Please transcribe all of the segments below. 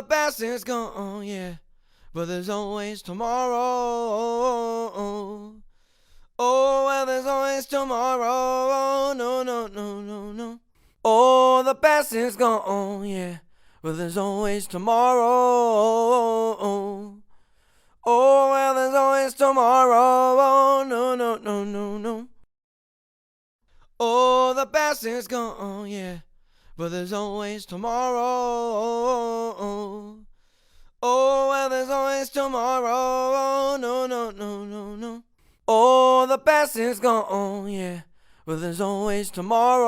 the past is gone, yeah, but there's always tomorrow. Oh, well, there's always tomorrow. No, no, no, no, no. Oh, the past is gone, yeah, but there's always tomorrow. Oh, well, there's always tomorrow. No, no, no, no, no. Oh, the past is gone, yeah, but there's always tomorrow. Oh, well, there's always tomorrow. No, no, no, no, no. Oh, the past is gone, yeah, but there's always tomorrow.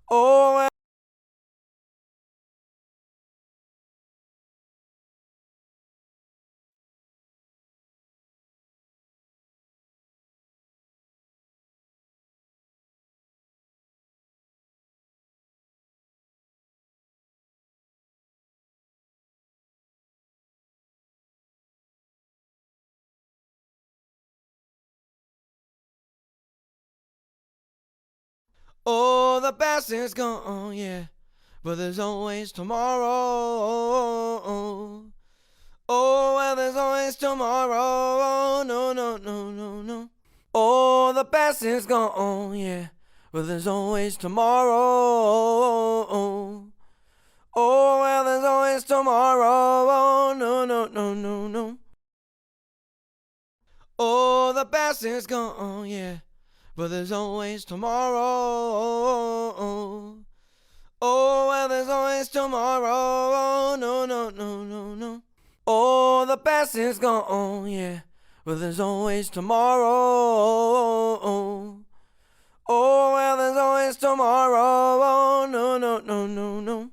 Oh, well. Oh, the past is gone, yeah, but there's always tomorrow. Oh, well, there's always tomorrow. No, no, no, no, no. Oh, the past is gone, yeah, but there's always tomorrow. Oh, well, there's always tomorrow. No, no, no, no, no. Oh, the past is gone, yeah, but there's always tomorrow. Oh, well, there's always tomorrow. No, no, no, no, no. Oh, the past is gone, yeah, but there's always tomorrow. Oh, well, there's always tomorrow. No, no, no, no, no.